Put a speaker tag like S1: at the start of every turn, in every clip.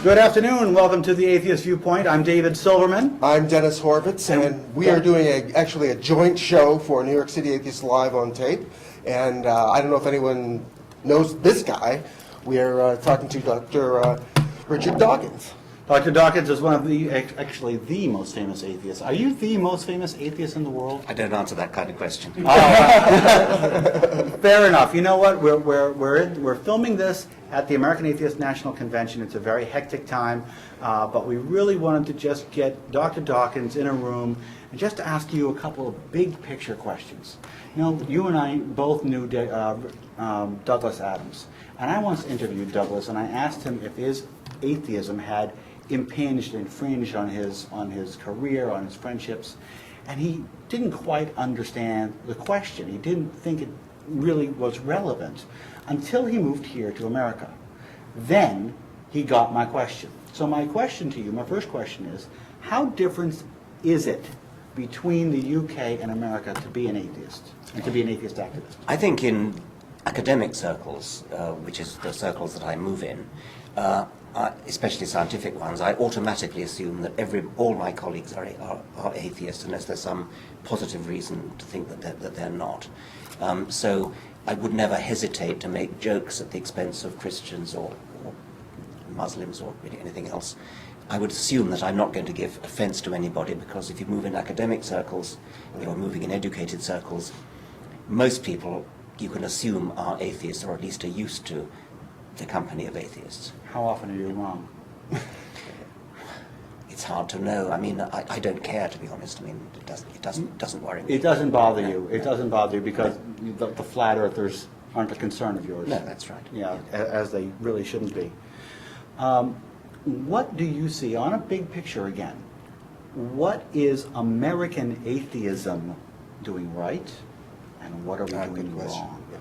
S1: Good afternoon. Welcome to the Atheist Viewpoint. I'm David Silverman.
S2: I'm Dennis Horvitz, and we are doing actually a joint show for New York City Atheists Live on tape. And I don't know if anyone knows this guy. We are talking to Dr. Richard Dawkins.
S1: Dr. Dawkins is one of the, actually the most famous atheists. Are you the most famous atheist in the world?
S3: I don't answer that kind of question.
S1: Fair enough. You know what? We're filming this at the American Atheist National Convention. It's a very hectic time, but we really wanted to just get Dr. Dawkins in a room and just to ask you a couple of big picture questions. You know, you and I both knew Douglas Adams, and I once interviewed Douglas, and I asked him if his atheism had infringed on his career, on his friendships, and he didn't quite understand the question. He didn't think it really was relevant until he moved here to America. Then he got my question. So my question to you, my first question is, how different is it between the UK and America to be an atheist and to be an atheist activist?
S3: I think in academic circles, which is the circles that I move in, especially scientific ones, I automatically assume that all my colleagues are atheists unless there's some positive reason to think that they're not. So I would never hesitate to make jokes at the expense of Christians or Muslims or really anything else. I would assume that I'm not going to give offense to anybody, because if you move in academic circles, you're moving in educated circles, most people you can assume are atheists, or at least are used to the company of atheists.
S1: How often are you wrong?
S3: It's hard to know. I mean, I don't care, to be honest. I mean, it doesn't worry me.
S1: It doesn't bother you. It doesn't bother you because the flat earthers aren't a concern of yours.
S3: No, that's right.
S1: Yeah, as they really shouldn't be. What do you see on a big picture again? What is American atheism doing right, and what are we doing wrong?
S2: Yeah.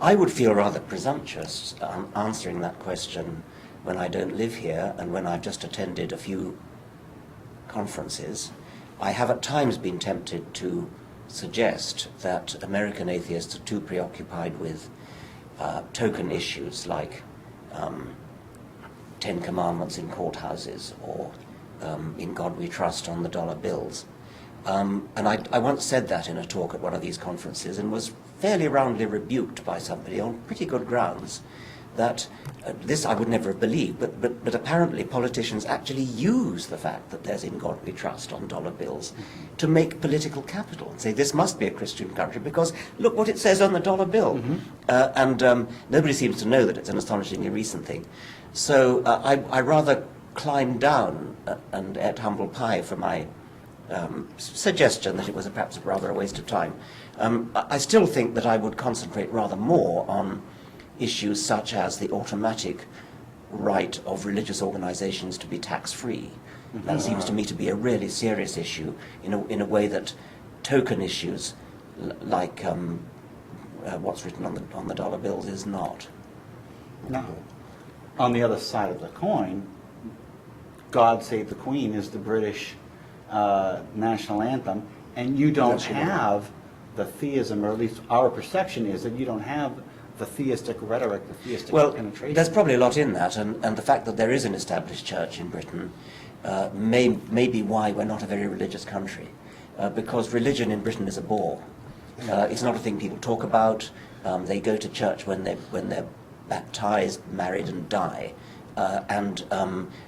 S3: I would feel rather presumptuous answering that question when I don't live here and when I've just attended a few conferences. I have at times been tempted to suggest that American atheists are too preoccupied with token issues like Ten Commandments in courthouses or In God We Trust on the dollar bills. And I once said that in a talk at one of these conferences and was fairly roundly rebuked by somebody on pretty good grounds that this I would never have believed, but apparently politicians actually use the fact that there's In God We Trust on dollar bills to make political capital and say this must be a Christian country because look what it says on the dollar bill. And nobody seems to know that it's an astonishingly recent thing. So I rather climbed down and ate humble pie for my suggestion that it was perhaps rather a waste of time. I still think that I would concentrate rather more on issues such as the automatic right of religious organizations to be tax-free. That seems to me to be a really serious issue in a way that token issues like what's written on the dollar bills is not.
S1: Now, on the other side of the coin, God Save the Queen is the British national anthem, and you don't have the theism, or at least our perception is that you don't have the theistic rhetoric, the theistic penetration.
S3: There's probably a lot in that, and the fact that there is an established church in Britain may be why we're not a very religious country, because religion in Britain is a bore. It's not a thing people talk about. They go to church when they're baptized, married, and die, and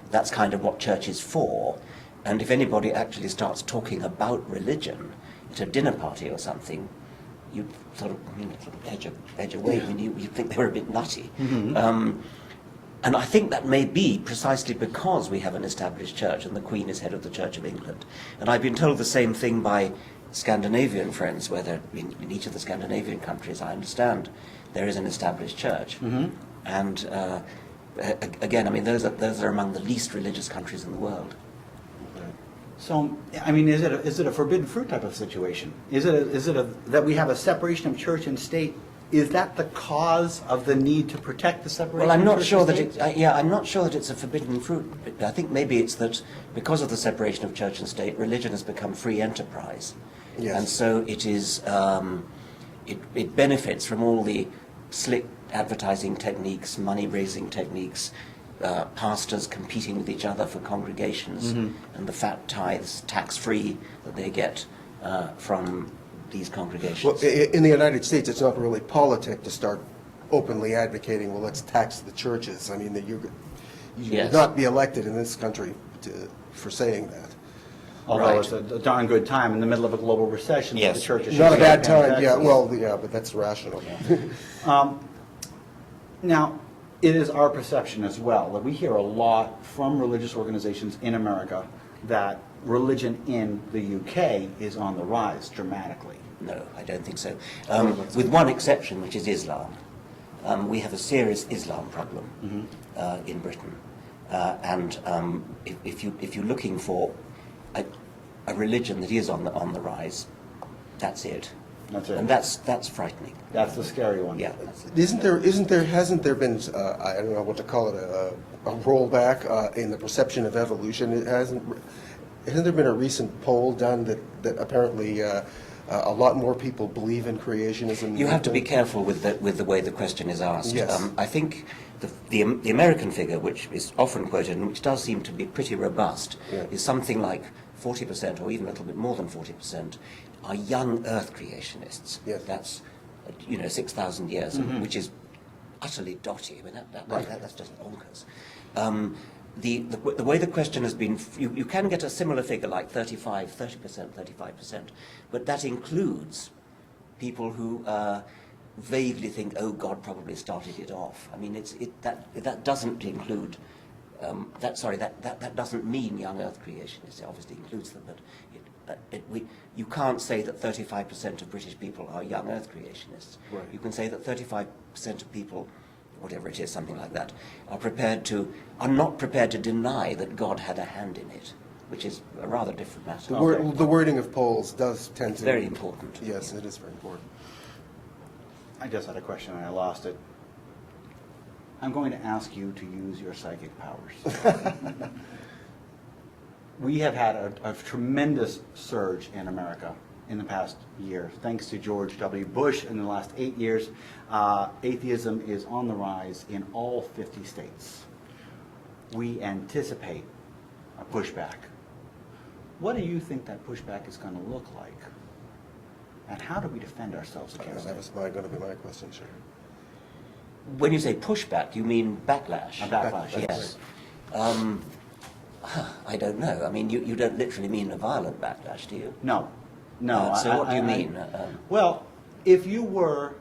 S3: that's kind of what church is for. And if anybody actually starts talking about religion at a dinner party or something, you sort of edge away. I mean, you think they were a bit nutty. And I think that may be precisely because we have an established church and the Queen is head of the Church of England. And I've been told the same thing by Scandinavian friends, where in each of the Scandinavian countries, I understand, there is an established church. And again, I mean, those are among the least religious countries in the world.
S1: So, I mean, is it a forbidden fruit type of situation? Is it that we have a separation of church and state? Is that the cause of the need to protect the separation?
S3: Well, I'm
S1: of
S3: not
S1: church
S3: sure
S1: and
S3: that
S1: state?
S3: I'm not sure that it's a forbidden fruit. I think maybe it's that because of the separation of church and state, religion has become free enterprise, and so it is. It benefits from all the slick advertising techniques, money-raising techniques, pastors competing with each other for congregations, and the fat tithes, tax-free, that they get from these congregations.
S2: Well, in the United States, it's not really politic to start openly advocating, well, let's tax the churches. I mean, that you
S3: Yes.
S2: would not be elected in this country for saying that.
S1: Although
S3: Right.
S1: it's a darn good time in the middle of a global recession,
S3: Yes.
S1: the churches should
S2: Not a
S1: be
S2: bad
S1: paying
S2: time, yeah,
S1: taxes.
S2: well, yeah, but that's rational.
S1: Now, it is our perception as well that we hear a lot from religious organizations in America that religion in the UK is on the rise dramatically.
S3: No, I don't think so. With one exception, which is Islam. We have a serious Islam problem in Britain. And if you're looking for a religion that is on the rise, that's it.
S1: That's it.
S3: And that's frightening.
S1: That's the scary one.
S3: Yeah. That's it.
S2: Hasn't there been, I don't know what to call it, a rollback in the perception of evolution? Hasn't there been a recent poll done that apparently a lot more people believe in creationism?
S3: You have to be careful with the way the question is asked.
S2: Yes.
S3: I think the American figure, which is often quoted and which does seem to be pretty robust,
S2: Yeah.
S3: is something like 40%, or even a little bit more than 40%, are young Earth creationists.
S2: Yes.
S3: That's 6,000 years, which is utterly dotty. I mean, that's just bonkers. The way the question has been, you can get a similar figure like 30%, 35%, but that includes people who vaguely think, oh, God probably started it off. I mean, that doesn't include, that doesn't mean young Earth creationists. It obviously includes them, but you can't say that 35% of British people are young Earth creationists.
S2: Right.
S3: You can say that 35% of people, whatever it is, something like that, are not prepared to deny that God had a hand in it, which is a rather different matter.
S2: The wording of polls does tend
S3: It's
S2: to...
S3: very important.
S2: Yes, it is very important.
S1: I just had a question and I lost it. I'm going to ask you to use your psychic powers. We have had a tremendous surge in America in the past year. Thanks to George W. Bush in the last 8 years, atheism is on the rise in all 50 states. We anticipate a pushback. What do you think that pushback is going to look like? And how do we defend ourselves against
S2: That
S1: it?
S2: was going to be my question, sure.
S3: When you say pushback, you mean backlash?
S1: A backlash,
S3: Yes. I don't know. I mean, you don't literally mean a violent backlash, do you?
S1: No.
S3: So what do you mean?
S1: Well, if you were,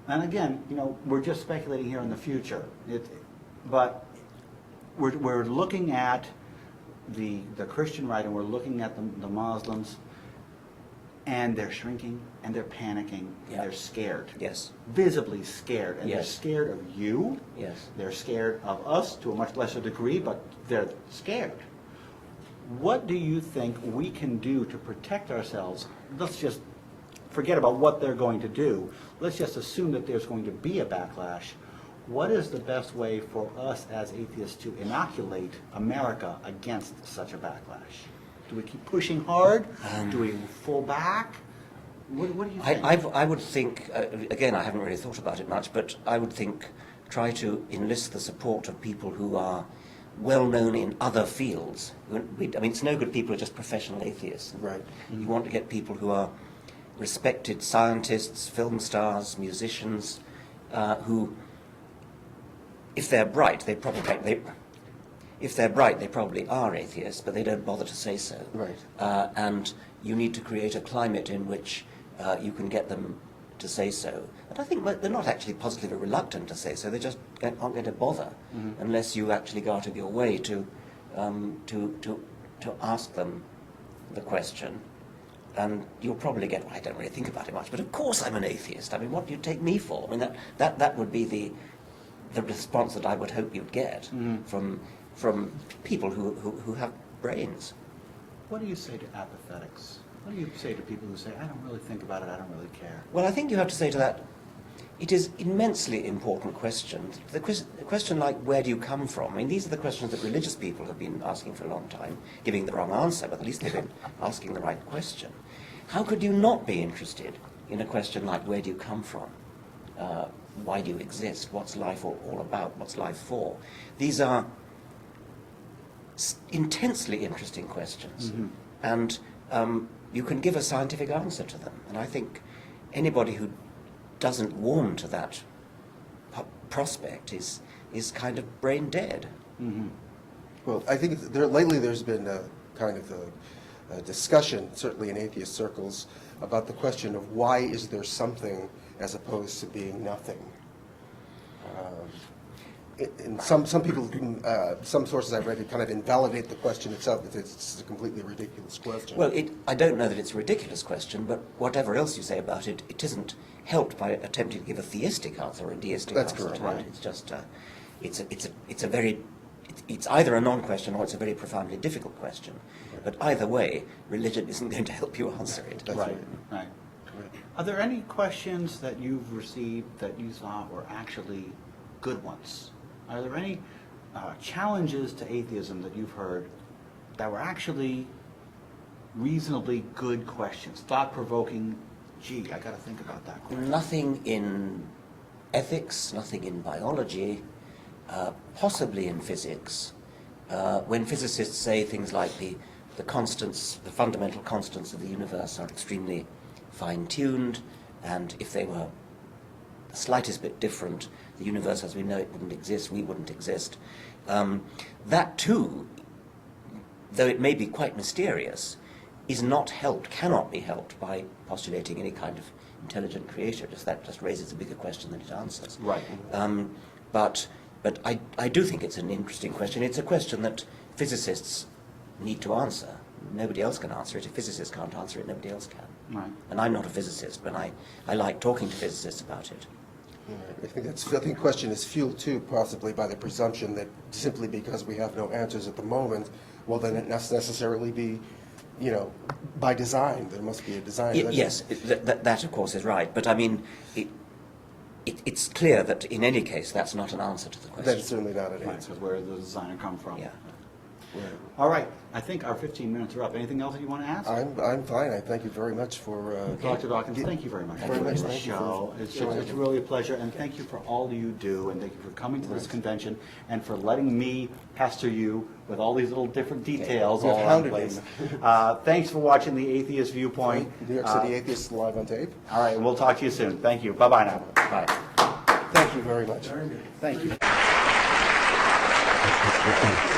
S1: and again, we're just speculating here in the future, but we're looking at the Christian right, and we're looking at the Muslims, and they're shrinking, and they're panicking, and
S3: Yeah.
S1: they're scared.
S3: Yes.
S1: Visibly scared, and they're
S3: Yes.
S1: scared of you.
S3: Yes.
S1: They're scared of us to a much lesser degree, but they're scared. What do you think we can do to protect ourselves? Let's just forget about what they're going to do. Let's just assume that there's going to be a backlash. What is the best way for us as atheists to inoculate America against such a backlash? Do we keep pushing hard? Do we fall back? What do you think?
S3: I would think, again, I haven't really thought about it much, but I would think try to enlist the support of people who are well known in other fields. I mean, it's no good people who are just professional atheists.
S2: Right.
S3: You want to get people who are respected scientists, film stars, musicians, who, if they're bright, they probably are atheists, but they don't bother to say so.
S2: Right.
S3: And you need to create a climate in which you can get them to say so. And I think they're not actually positively reluctant to say so. They just aren't going to bother unless you actually go out of your way to ask them the question. And you'll probably get, well, I don't really think about it much, but of course I'm an atheist. I mean, what do you take me for? I mean, that would be the response that I would hope you'd get from people who have brains.
S1: What do you say to apathetics? What do you say to people who say, I don't really think about it, I don't really care?
S3: Well, I think you have to say to that, it is immensely important question. The question like, where do you come from? I mean, these are the questions that religious people have been asking for a long time, giving the wrong answer, but at least they've been asking the right question. How could you not be interested in a question like, where do you come from? Why do you exist? What's life all about? What's life for? These are intensely interesting questions. And you can give a scientific answer to them. And I think anybody who doesn't warm to that prospect is kind of brain dead.
S2: Well, I think lately there's been a kind of a discussion, certainly in atheist circles, about the question of why is there something as opposed to being nothing. And some people, some sources I've read, kind of invalidate the question itself, that it's a completely ridiculous question.
S3: Well, I don't know that it's a ridiculous question, but whatever else you say about it, it isn't helped by attempting to give a theistic answer or a deistic
S2: That's
S3: answer
S2: correct,
S3: to
S2: right.
S3: it. It's just, it's either a non-question or it's a very profoundly difficult question. But either way, religion isn't going to help you answer it.
S2: That's
S1: Right. Are there any questions that you've received that you thought were actually good ones? Are there any challenges to atheism that you've heard that were actually reasonably good questions, thought-provoking? Gee, I got to think about that question.
S3: Nothing in ethics, nothing in biology, possibly in physics. When physicists say things like the constants, the fundamental constants of the universe are extremely fine-tuned, and if they were the slightest bit different, the universe as we know it wouldn't exist, we wouldn't exist. That too, though it may be quite mysterious, is not helped, cannot be helped by postulating any kind of intelligent creator. That just raises a bigger question than it answers.
S1: Right.
S3: But I do think it's an interesting question. It's a question that physicists need to answer. Nobody else can answer it. If physicists can't answer it, nobody else can.
S1: Right.
S3: And I'm not a physicist, but I like talking to physicists about it.
S2: I think the question is fueled too, possibly by the presumption that simply because we have no answers at the moment, well, then it must necessarily be, by design. There must be a design.
S3: Yes, that of course is right. But I mean, it's clear that in any case that's not an answer to the question.
S2: That's certainly not an
S1: Right,
S2: answer.
S1: because where does the designer come from?
S3: Yeah.
S2: Right.
S1: All right, I think our 15 minutes are up. Anything else that you want to ask?
S2: I'm fine. I thank you very much for.
S1: Dr. Dawkins, thank you very much for
S2: Very
S1: doing
S2: much.
S1: the
S2: Thank you
S1: show.
S2: for
S1: It's
S2: showing up.
S1: really a pleasure, and thank you for all you do, and thank you for coming to this convention, and for letting me pester you with all these little different details
S2: You've
S1: all in
S2: hounded
S1: place.
S2: me.
S1: Thanks for watching The Atheist Viewpoint.
S2: New York City Atheists live on tape.
S1: All right, we'll talk to you soon. Thank you. Bye-bye now.
S3: Right.
S2: Thank you very much.
S1: Thank you.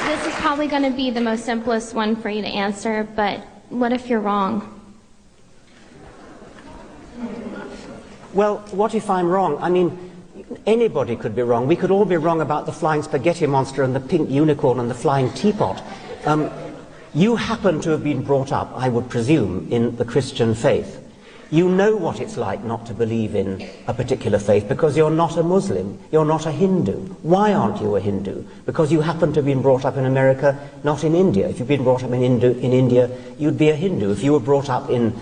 S4: This is probably going to be the most simplest one for you to answer, but what if you're wrong?
S5: Well, what if I'm wrong? I mean, anybody could be wrong. We could all be wrong about the flying spaghetti monster and the pink unicorn and the flying teapot. You happen to have been brought up, I would presume, in the Christian faith. You know what it's like not to believe in a particular faith because you're not a Muslim, you're not a Hindu. Why aren't you a Hindu? Because you happen to have been brought up in America, not in India. If you'd been brought up in India, you'd be a Hindu. If you were brought up in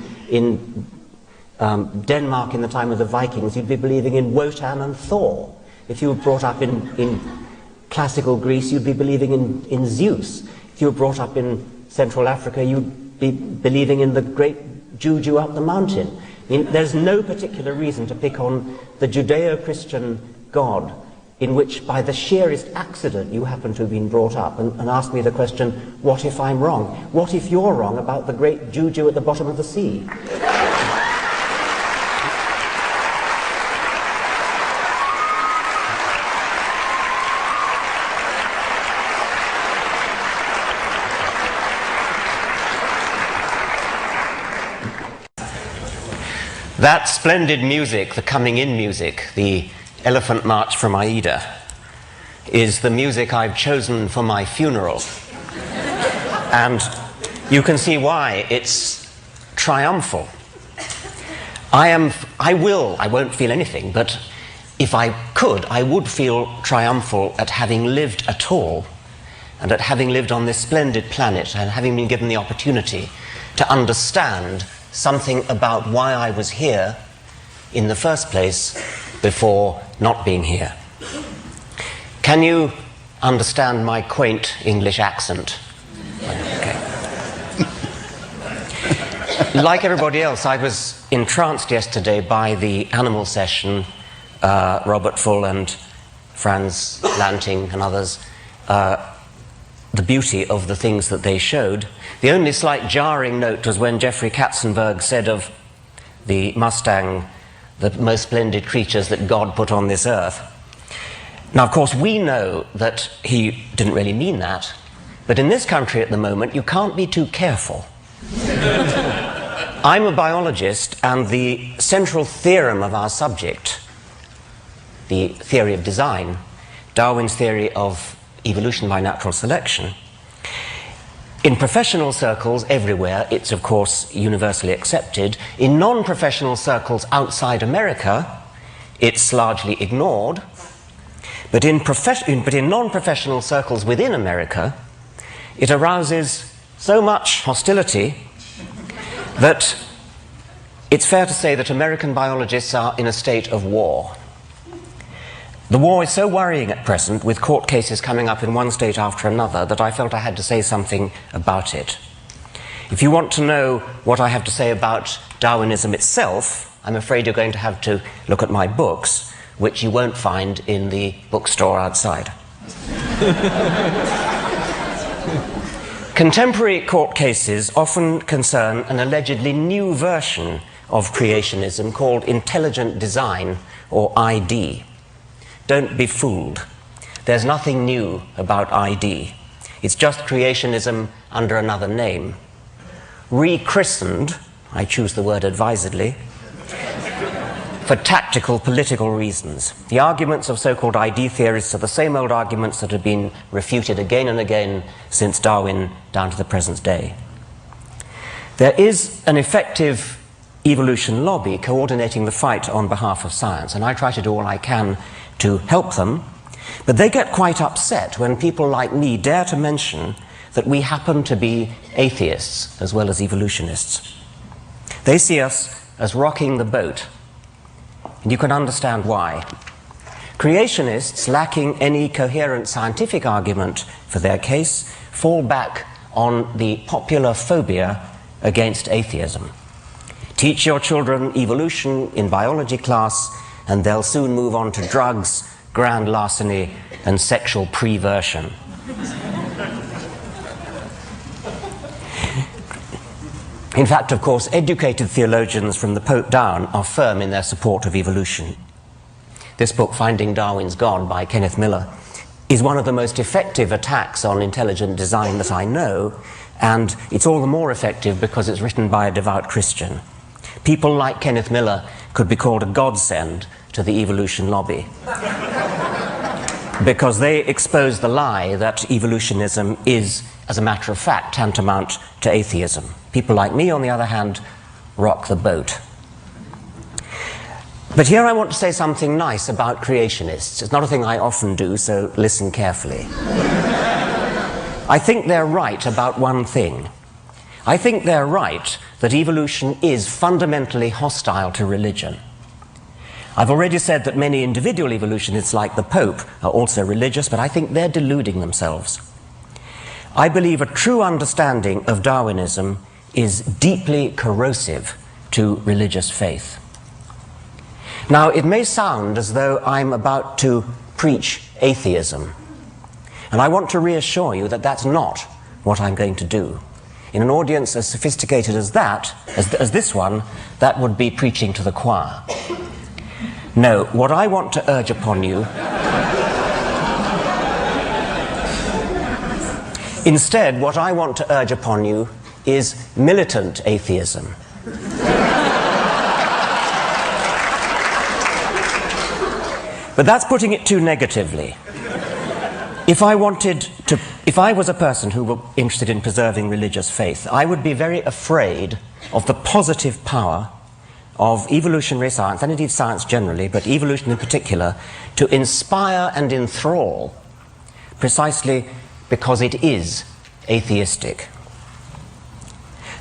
S5: Denmark in the time of the Vikings, you'd be believing in Wotan and Thor. If you were brought up in classical Greece, you'd be believing in Zeus. If you were brought up in Central Africa, you'd be believing in the great Juju up the mountain. I mean, there's no particular reason to pick on the Judeo-Christian God in which, by the sheerest accident, you happen to have been brought up, and ask me the question, what if I'm wrong? What if you're wrong about the great Juju at the bottom of the sea? That splendid music, the coming in music, the Elephant March from Aida, is the music I've chosen for my funeral. And you can see why. It's triumphal. I won't feel anything, but if I could, I would feel triumphal at having lived at all, and at having lived on this splendid planet, and having been given the opportunity to understand something about why I was here in the first place before not being here. Can you understand my quaint English accent? Okay. Like everybody else, I was entranced yesterday by the animal session, Robert Full and Franz Lanting and others, the beauty of the things that they showed. The only slight jarring note was when Jeffrey Katzenberg said of the Mustang, the most splendid creatures that God put on this earth. Now, of course, we know that he didn't really mean that, but in this country at the moment, you can't be too careful. I'm a biologist, and the central theorem of our subject, the theory of design, Darwin's theory of evolution by natural selection, in professional circles everywhere, it's of course universally accepted. In non-professional circles outside America, it's largely ignored. But in non-professional circles within America, it arouses so much hostility that it's fair to say that American biologists are in a state of war. The war is so worrying at present, with court cases coming up in one state after another, that I felt I had to say something about it. If you want to know what I have to say about Darwinism itself, I'm afraid you're going to have to look at my books, which you won't find in the bookstore outside. Contemporary court cases often concern an allegedly new version of creationism called intelligent design, or ID. Don't be fooled. There's nothing new about ID. It's just creationism under another name. Rechristened, I choose the word advisedly, for tactical political reasons. The arguments of so-called ID theorists are the same old arguments that have been refuted again and again since Darwin down to the present day. There is an effective evolution lobby coordinating the fight on behalf of science, and I try to do all I can to help them, but they get quite upset when people like me dare to mention that we happen to be atheists as well as evolutionists. They see us as rocking the boat, and you can understand why. Creationists, lacking any coherent scientific argument for their case, fall back on the popular phobia against atheism. Teach your children evolution in biology class, and they'll soon move on to drugs, grand larceny, and sexual perversion. In fact, of course, educated theologians from the Pope down are firm in their support of evolution. This book, Finding Darwin's God, by Kenneth Miller, is one of the most effective attacks on intelligent design that I know, and it's all the more effective because it's written by a devout Christian. People like Kenneth Miller could be called a godsend to the evolution lobby, because they expose the lie that evolutionism is, as a matter of fact, tantamount to atheism. People like me, on the other hand, rock the boat. But here I want to say something nice about creationists. It's not a thing I often do, so listen carefully. I think they're right about one thing. I think they're right that evolution is fundamentally hostile to religion. I've already said that many individual evolutionists, like the Pope, are also religious, but I think they're deluding themselves. I believe a true understanding of Darwinism is deeply corrosive to religious faith. Now, it may sound as though I'm about to preach atheism, and I want to reassure you that that's not what I'm going to do. In an audience as sophisticated as that, as this one, that would be preaching to the choir. No, what I want to urge upon you, instead, what I want to urge upon you is militant atheism. But that's putting it too negatively. If I was a person who were interested in preserving religious faith, I would be very afraid of the positive power of evolutionary science, and indeed science generally, but evolution in particular, to inspire and enthrall, precisely because it is atheistic.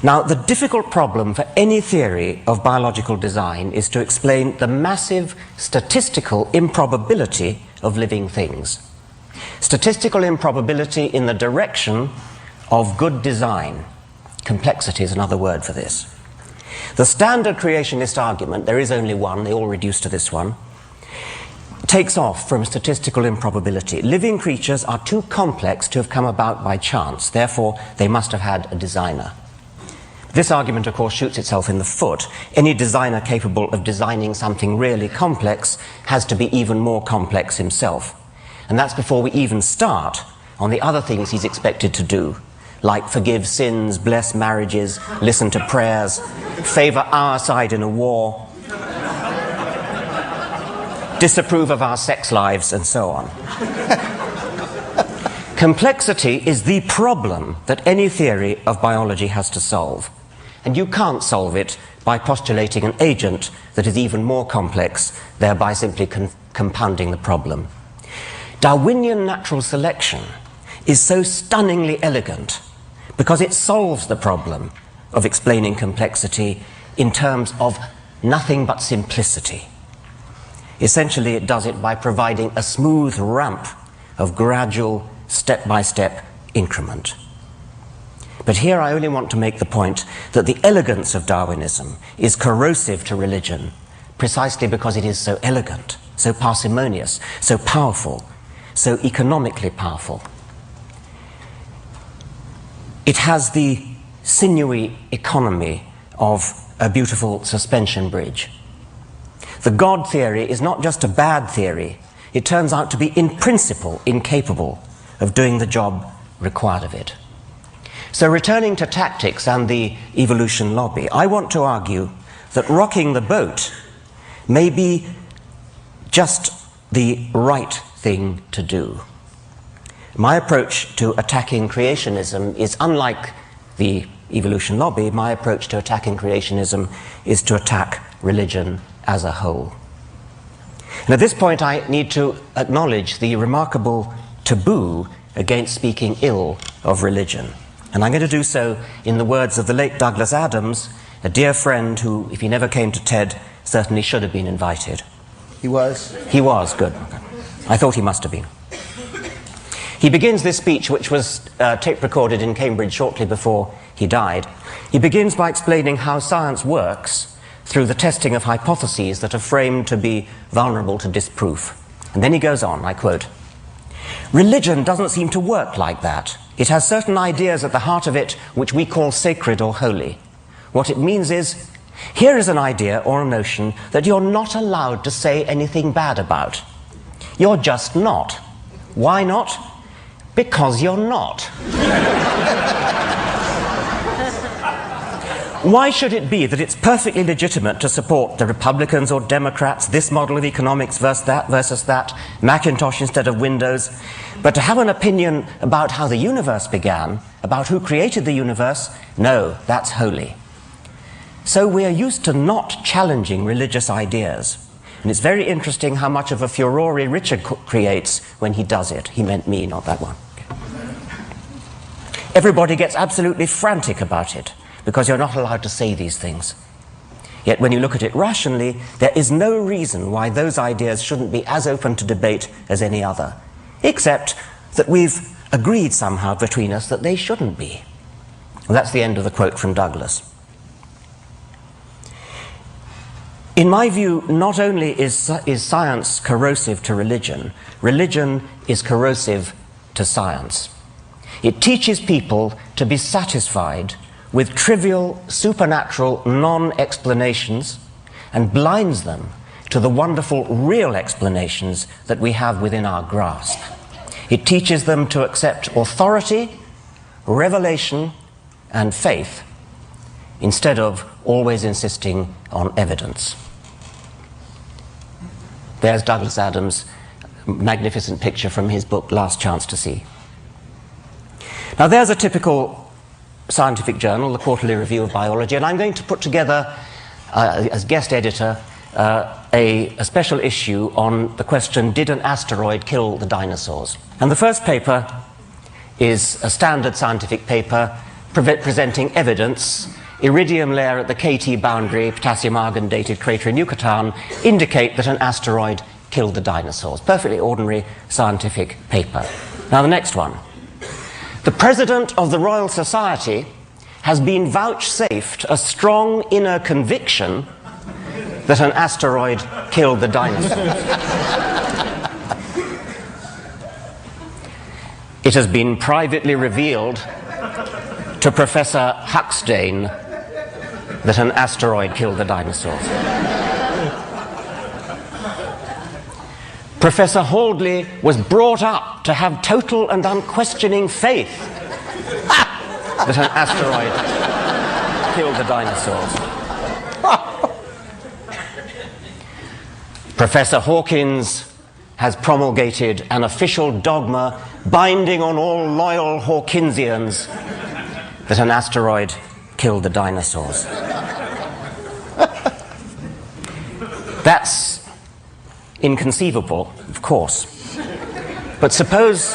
S5: Now, the difficult problem for any theory of biological design is to explain the massive statistical improbability of living things. Statistical improbability in the direction of good design. Complexity is another word for this. The standard creationist argument, there is only one, they all reduce to this one, takes off from statistical improbability. Living creatures are too complex to have come about by chance. Therefore, they must have had a designer. This argument, of course, shoots itself in the foot. Any designer capable of designing something really complex has to be even more complex himself. And that's before we even start on the other things he's expected to do, like forgive sins, bless marriages, listen to prayers, favor our side in a war, disapprove of our sex lives, and so on. Complexity is the problem that any theory of biology has to solve. And you can't solve it by postulating an agent that is even more complex, thereby simply compounding the problem. Darwinian natural selection is so stunningly elegant because it solves the problem of explaining complexity in terms of nothing but simplicity. Essentially, it does it by providing a smooth ramp of gradual, step-by-step increment. But here I only want to make the point that the elegance of Darwinism is corrosive to religion precisely because it is so elegant, so parsimonious, so powerful, so economically powerful. It has the sinewy economy of a beautiful suspension bridge. The God theory is not just a bad theory, it turns out to be in principle incapable of doing the job required of it. So returning to tactics and the evolution lobby, I want to argue that rocking the boat may be just the right thing to do. My approach to attacking creationism is unlike the evolution lobby. My approach to attacking creationism is to attack religion as a whole. And at this point I need to acknowledge the remarkable taboo against speaking ill of religion. And I'm going to do so in the words of the late Douglas Adams, a dear friend who, if he never came to TED, certainly should have been invited.
S2: He was?
S5: He was, good. I thought he must have been. He begins this speech, which was tape recorded in Cambridge shortly before he died. He begins by explaining how science works through the testing of hypotheses that are framed to be vulnerable to disproof. And then he goes on, I quote, "Religion doesn't seem to work like that. It has certain ideas at the heart of it which we call sacred or holy. What it means is, here is an idea or a notion that you're not allowed to say anything bad about. You're just not. Why not? Because you're not." Why should it be that it's perfectly legitimate to support the Republicans or Democrats, this model of economics versus that, Macintosh instead of Windows, but to have an opinion about how the universe began, about who created the universe, no, that's holy. So we are used to not challenging religious ideas. And it's very interesting how much of a furore Richard creates when he does it. He meant me, not that one. Everybody gets absolutely frantic about it, because you're not allowed to say these things. Yet when you look at it rationally, there is no reason why those ideas shouldn't be as open to debate as any other, except that we've agreed somehow between us that they shouldn't be. And that's the end of the quote from Douglas. In my view, not only is science corrosive to religion, religion is corrosive to science. It teaches people to be satisfied with trivial, supernatural non-explanations and blinds them to the wonderful real explanations that we have within our grasp. It teaches them to accept authority, revelation, and faith instead of always insisting on evidence. There's Douglas Adams' magnificent picture from his book, Last Chance to See. Now there's a typical scientific journal, the Quarterly Review of Biology, and I'm going to put together, as guest editor, a special issue on the question, did an asteroid kill the dinosaurs? And the first paper is a standard scientific paper presenting evidence. Iridium layer at the KT boundary, potassium argon dated crater in Yucatan, indicate that an asteroid killed the dinosaurs. Perfectly ordinary scientific paper. Now the next one. The President of the Royal Society has been vouchsafed a strong inner conviction that an asteroid killed the dinosaurs. it has been privately revealed to Professor Huxtane that an asteroid killed the dinosaurs. Professor Haldley was brought up to have total and unquestioning faith that an asteroid killed the dinosaurs. Professor Hawkins has promulgated an official dogma binding on all loyal Hawkinsians that an asteroid killed the dinosaurs. That's inconceivable, of course. But suppose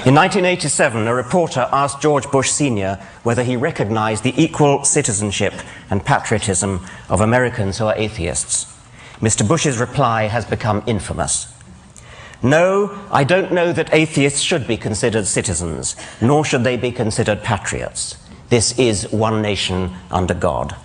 S5: in 1987, a reporter asked George Bush Sr. whether he recognized the equal citizenship and patriotism of Americans who are atheists. Mr. Bush's reply has become infamous. No, I don't know that atheists should be considered citizens, nor should they be considered patriots. This is one nation under God.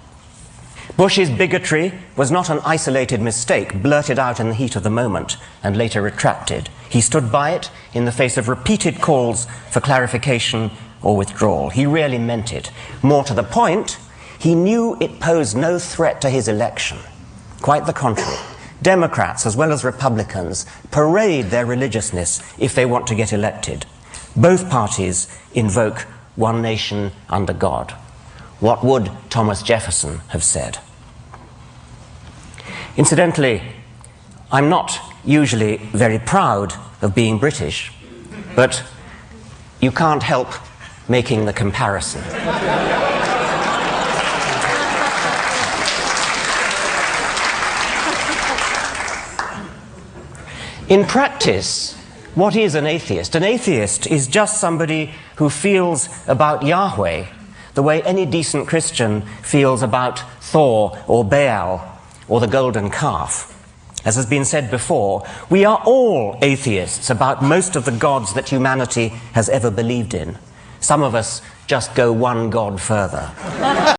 S5: Bush's bigotry was not an isolated mistake blurted out in the heat of the moment and later retracted. He stood by it in the face of repeated calls for clarification or withdrawal. He really meant it. More to the point, he knew it posed no threat to his election. Quite the contrary. Democrats, as well as Republicans, parade their religiousness if they want to get elected. Both parties invoke one nation under God. What would Thomas Jefferson have said? Incidentally, I'm not usually very proud of being British, but you can't help making the comparison. In practice, what is an atheist? An atheist is just somebody who feels about Yahweh the way any decent Christian feels about Thor or Baal or the golden calf. As has been said before, we are all atheists about most of the gods that humanity has ever believed in. Some of us just go one god further.